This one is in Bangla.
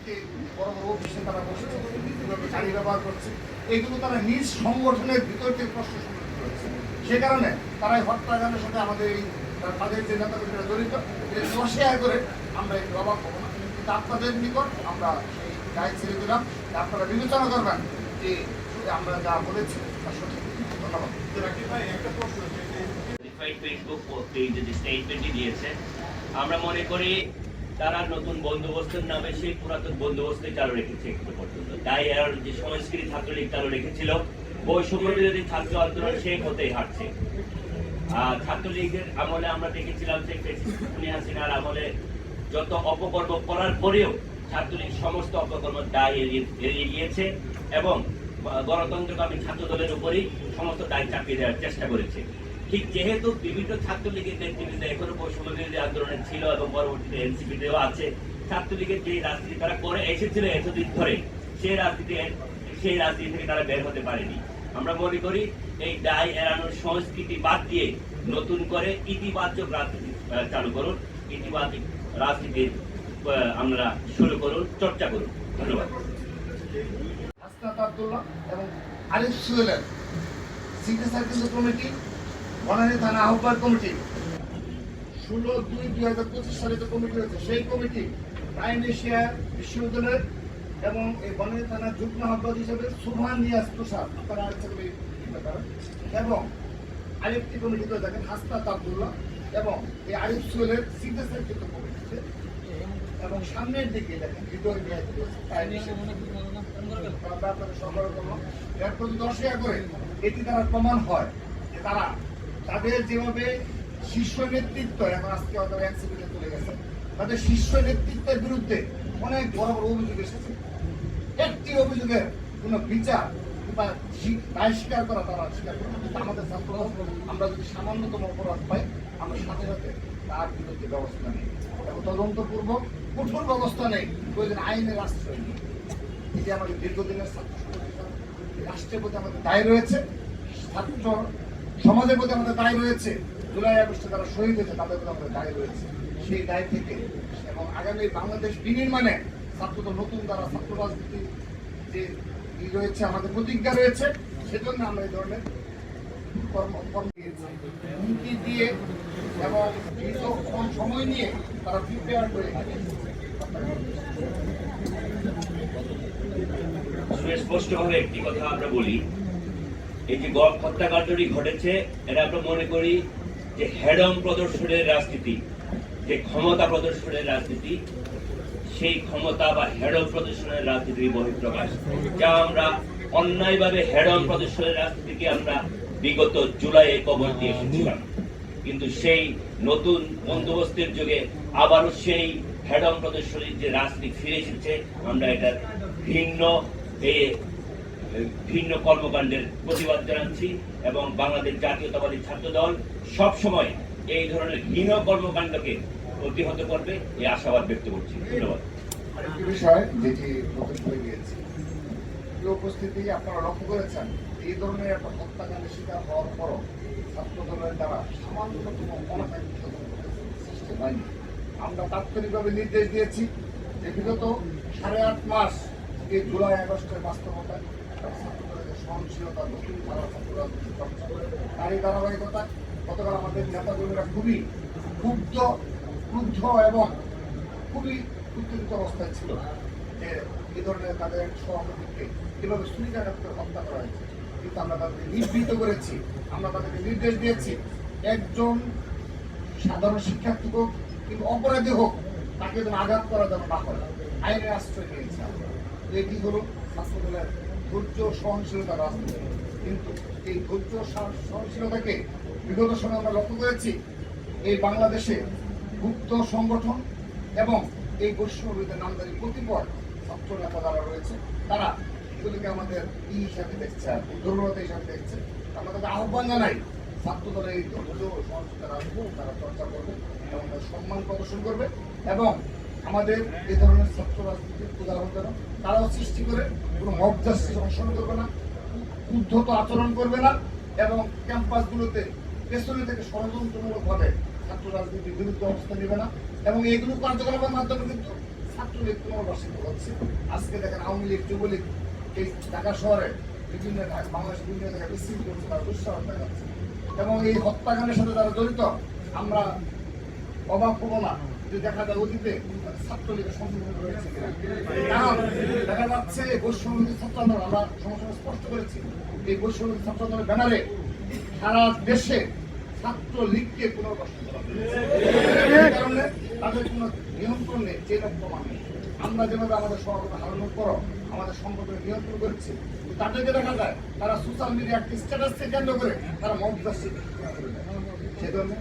আজকে বড় বড় অফিসে তারা বসেছে, কীভাবে গাড়ি ব্যবহার করছে, এগুলো তারা নিজ সংগঠনের ভিতর থেকে প্রশ্ন সম্মুখীন করেছে। সে কারণে তারা এই হত্যাকাণ্ডের সাথে আমাদের এই তাদের যে নেতাকর্মীরা জড়িত শেয়ার করে আমরা একটু অবাক হবো না। কিন্তু আপনাদের নিকট আমরা সেই দায় ছেড়ে দিলাম, আপনারা বিবেচনা করবেন যে আমরা যা বলেছি তা সঠিক। ধন্যবাদ। ফেসবুক পেজে যে স্টেটমেন্টটি দিয়েছে, আমরা মনে করি তারা নতুন বন্দোবস্তের নামে সেই পুরাতন বন্দোবস্তে চালু রেখেছে এখন পর্যন্ত। তাই এর যে সংস্কৃতি ছাত্রলীগ চালু রেখেছিল, বৈষম্য বিরোধী ছাত্র আন্দোলন সেই পথেই হাঁটছে। ছাত্রলীগের আমলে আমরা দেখেছিলাম যে হাসিনার আমলে যত অপকর্ম করার পরেও ছাত্রলীগ সমস্ত অপকর্ম দায় এড়িয়ে গিয়েছে এবং গণতন্ত্রকামী ছাত্র দলের উপরেই সমস্ত দায় চাপিয়ে দেওয়ার চেষ্টা করেছে। ঠিক যেহেতু বিভিন্ন ছাত্রলীগের নেতৃবৃন্দ এখনো বৈষম্য বিরোধী আন্দোলনে ছিল এবং পরবর্তীতে এনসিপিতেও আছে, ছাত্রলীগের যে রাজনীতি তারা করে এসেছিল এতদিন ধরে, সেই রাজনীতি থেকে তারা বের হতে পারেনি। আমরা মনে করি এই দায় এড়ানোর সংস্কৃতি বাদ দিয়ে নতুন করে ইতিবাচক রাজনীতি চালু করুন, ইতিবাচক রাজনীতির আমরা শুরু করুন, চর্চা করুন। ধন্যবাদ। হাসনাত আব্দুল্লাহ এবং আরিফ সুহেলের সিটি সার্কেল কমিটি, বনানী থানা আহ্বায়ক কমিটি, 16/2/2025 সালে যে কমিটি হয়েছে সেই কমিটি প্রাইম এশিয়া বিশ্ববিদ্যালয়ের এবং এই বনানী থানার যুগ্ম আহ্বায়ক হিসেবে সুবহান নিয়াজ তুষার তারা এবং আরেকটি কমিটি করে দেখেন হাসনাত আব্দুল্লাহ এবং এই আরিফ সুহেলের সিটি সার্কেল কমিটিতে, এবং সামনের দিকে দেখেন হৃদয় নিয়াজ করে এটি তারা প্রমাণ হয় যে তারা তাদের যেভাবে শীর্ষ নেতৃত্ব এখন আজকে এনসিপিতে চলে গেছে, তাদের শীর্ষ নেতৃত্বের বিরুদ্ধে অনেক বড় বড় অভিযোগ এসেছে। একটি অভিযোগের কোনো বিচার বা দায় স্বীকার করা তারা স্বীকার করে। কিন্তু আমাদের ছাত্ররা আমরা যদি সামান্যতম অপরাধ পাই, আমরা সাথে সাথে তার বিরুদ্ধে ব্যবস্থা নেই এবং তদন্তপূর্বক কঠোর ব্যবস্থা নেই, প্রয়োজন আইনের আশ্রয় নেই। এটি আমাদের দীর্ঘদিনের ছাত্র রাষ্ট্রের প্রতি আমাদের দায় রয়েছে, ছাত্র সমাজের প্রতি আমাদের দায় রয়েছে, জুলাই আগস্টে যারা শহীদ হয়েছে তাদের প্রতি আমাদের দায় রয়েছে। সেই দায় থেকে এবং আগামী বাংলাদেশ বিনির্মাণে ছাত্রদের নতুন দ্বারা ছাত্র রাজনীতি যে রয়েছে আমাদের প্রতিজ্ঞা রয়েছে, সেজন্য আমরা এই ধরনের হুমকি দিয়ে এবং দীর্ঘক্ষণ সময় নিয়ে তারা প্রিপেয়ার করে থাকে। সুস্পষ্টভাবে একটি কথা আমরা বলি, এই যে হত্যাকাণ্ডটি ঘটেছে, এটা আমরা মনে করি যে হেডম প্রদর্শনের রাজনীতি, যে ক্ষমতা প্রদর্শনের রাজনীতি, সেই ক্ষমতা বা হেডম প্রদর্শনের রাজনীতির বহিঃপ্রকাশ, যা আমরা অন্যায়ভাবে হেডম প্রদর্শনের রাজনীতিকে আমরা বিগত জুলাইয়ে কবর দিয়ে এসেছিলাম। কিন্তু সেই নতুন বন্দোবস্তের যুগে আবারও সেই হেডম প্রদর্শনীর যে রাজনীতি ফিরে এসেছে, আমরা এটার ভিন্ন কর্মকাণ্ডের প্রতিবাদ জানাচ্ছি এবং বাংলাদেশ জাতীয়তাবাদী ছাত্র দল সবসময় এই ধরনের হীন কর্মকাণ্ডকে প্রতিহত করবে এই আশাবাদ ব্যক্ত করছি। ধন্যবাদ। আরেকটি বিষয় যেটি নতুন হয়ে গিয়েছে, উপস্থিতি আপনারা লক্ষ্য করেছেন, এই ধরনের একটা হত্যাকাণ্ডের শিকার হওয়ার পরও ছাত্র দলের দ্বারা সামান্যতম সৃষ্টি হয়নি। আমরা তাৎক্ষণিকভাবে নির্দেশ দিয়েছি যে বিগত 8.5 মাস এই জুলাই আগস্টের বাস্তবতায় সহনশীলতা নতুন ধারা ছাত্ররা তারই ধারাবাহিকতা গতকাল আমাদের নেতাকর্মীরা খুবই ক্রুদ্ধ এবং খুবই উত্তেজিত অবস্থায় ছিল যে এই ধরনের তাদের সহকর্মীকে কিভাবে সুনির্দিষ্ট হত্যা করা হয়েছে। কিন্তু আমরা তাদেরকে নিবৃত্ত করেছি, আমরা তাদেরকে নির্দেশ দিয়েছি একজন সাধারণ শিক্ষার্থী হোক কিন্তু অপরাধী হোক, তাকে যেন আঘাত করা যেন না হয়, আইনের আশ্রয় নিয়েছি আমরা। এটি হলো ছাত্র দলের ধৈর্য সহনশীলতা রাজনীতি। কিন্তু এই ধৈর্য সহনশীলতাকে বিগত সময় আমরা লক্ষ্য করেছি এই বাংলাদেশে গুপ্ত সংগঠন এবং এই বৈষম্যবিরোধী নামদারি কতিপয় ছাত্র নেতা যারা রয়েছে, তারা এগুলিকে আমাদের হিসাবে দেখছে, দুর্বলতা হিসাবে দেখছে। আমরা তাদের আহ্বান জানাই ছাত্র দলের এই ধৈর্য সহনশীলতা রাজনীতি তারা চর্চা করবে এবং তাদের সম্মান প্রদর্শন করবে এবং আমাদের এই ধরনের ছাত্র রাজনীতির উদাহরণ যেন তারাও সৃষ্টি করে কোনো মব জাস্টিস অনুসরণ করবে না, উদ্ধত আচরণ করবে না এবং ক্যাম্পাসগুলোতে পেছনে থেকে ষড়যন্ত্রমূলকভাবে ছাত্র রাজনীতির বিরুদ্ধে অবস্থান নেবে না এবং এগুলো কার্যকলাপের মাধ্যমে কিন্তু ছাত্রলীগ পুনর্বাসিত হচ্ছে। আজকে দেখেন আওয়ামী লীগ, যুবলীগ এই ঢাকা শহরে বিভিন্ন বাংলাদেশের বিভিন্ন জায়গায় বিস্তৃত করছে, তারা দুঃসাহস দেখাচ্ছে এবং এই হত্যাকাণ্ডের সাথে যারা জড়িত আমরা অবাক হবো না যে দেখা যায় অতীতে ছাত্রলীগের সম্পর্ক রয়েছে কিনা। কারণ দেখা যাচ্ছে বৈষম্যবিরোধী ছাত্র আন্দোলন আমরা সমস্যা স্পষ্ট করেছি, এই বৈষম্যবিরোধী ছাত্র আন্দোলনের ব্যানারে সারা দেশে ছাত্রলীগকে পুনর্বাসন করা হয়েছে। এই কারণে তাদের কোনো নিয়ন্ত্রণ নেই, চেন অফ কমান্ড নেই। আমরা যেভাবে আমাদের সভাপতি হারানোর পরও আমাদের সম্পর্কে নিয়ন্ত্রণ করেছি, তাদেরকে দেখা যায় তারা সোশ্যাল মিডিয়া একটি স্ট্যাটাসকে কেন্দ্র করে তারা মব সেজন্য